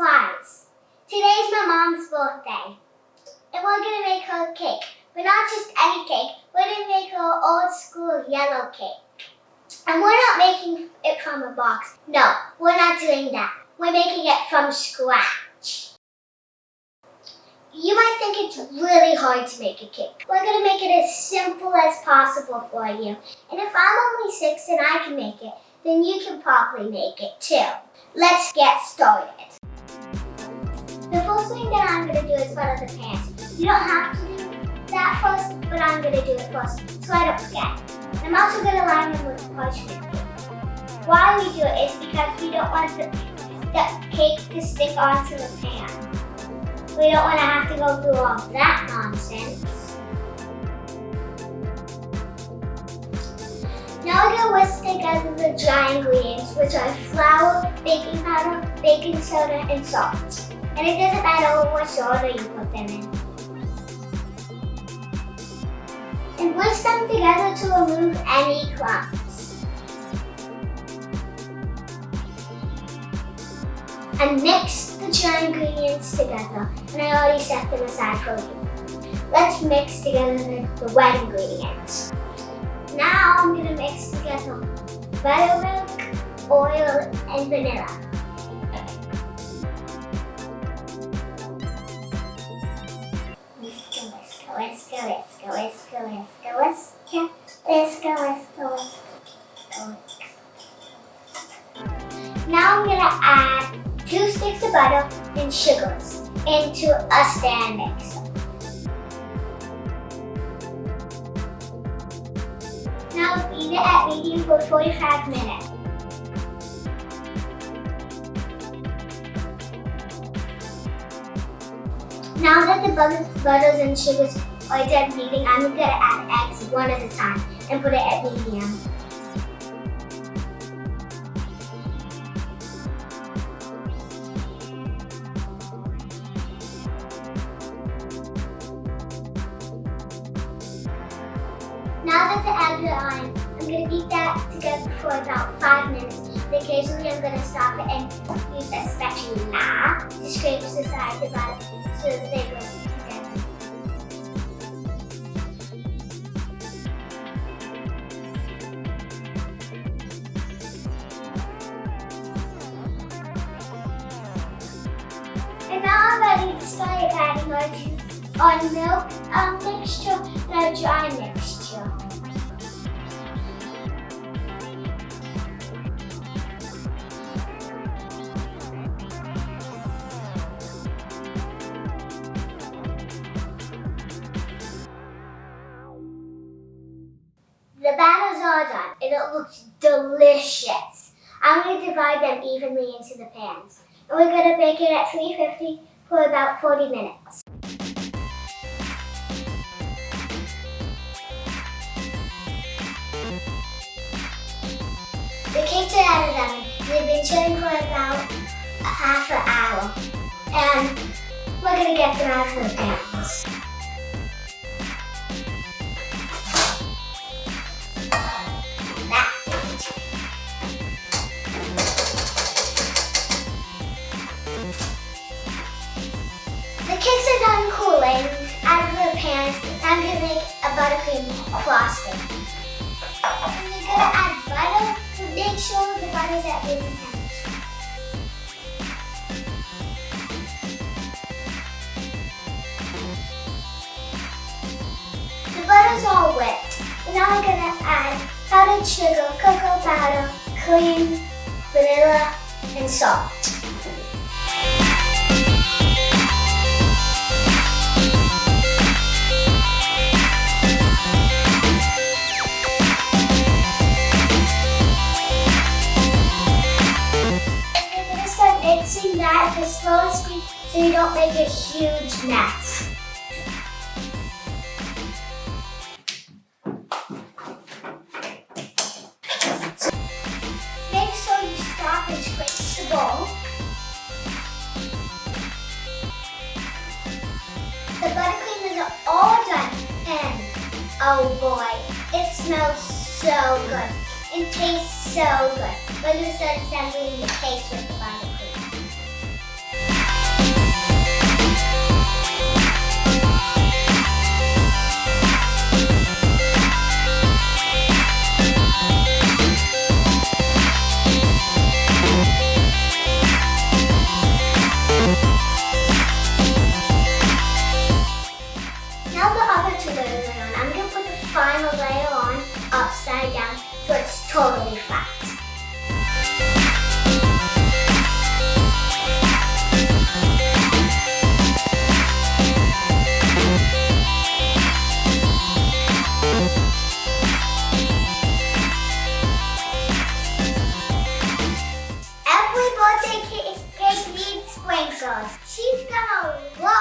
surprise. Today's my mom's birthday, and we're gonna make her a cake. But not just any cake, we're gonna make her an old school yellow cake. And we're not making it from a box. No, we're not doing that. We're making it from scratch. You might think it's really hard to make a cake. We're gonna make it as simple as possible for you. And if I'm only 6 and I can make it, then you can probably make it too. Let's get started. The first thing that I'm gonna do is butter the pans. You don't have to do that first, but I'm gonna do it first so I don't forget. I'm also gonna line them with parchment paper. Why we do it is because we don't want the cake to stick onto the pan. We don't want to have to go through all that nonsense. Now we're going to whisk together the dry ingredients, which are flour, baking powder, baking soda, and salt. And it doesn't matter what soda you put them in. And whisk them together to remove any clumps. And mix the dry ingredients together, and I already set them aside for you. Let's mix together the wet ingredients. Now I'm going to mix together buttermilk, oil, and vanilla. Now I'm going to add 2 sticks of butter and sugars into a stand mixer. Now beat it at medium for 45 minutes. Now that the butters and sugars are done beating, I'm going to add eggs one at a time and put it at medium. Now that the eggs are on, I'm going to beat that together for about 5 minutes. And occasionally I'm going to stop it and use a spatula to scrape the sides of the butter so that they will stick together. And now I'm ready to start adding our milk mixture and our dry mixture. The batters are done and it looks delicious. I'm going to divide them evenly into the pans. And we're going to bake it at 350 for about 40 minutes. The cakes are out of the oven. They've been chilling for about half an hour. And we're going to get them out of the pans. The cakes are done cooling out of the pans. I'm going to make a buttercream frosting. And you're going to add butter, but make sure the butter's at room temperature. The butter's all wet. And now I'm going to add powdered sugar, cocoa powder, cream, vanilla, and salt. Mixing that at the slowest speed so you don't make a huge mess. Make sure you stop and scrape the bowl. The buttercream is all done and oh boy, it smells so good. It tastes so good. We're going to start assembling the cakes with the buttercream. my god, she's got a lot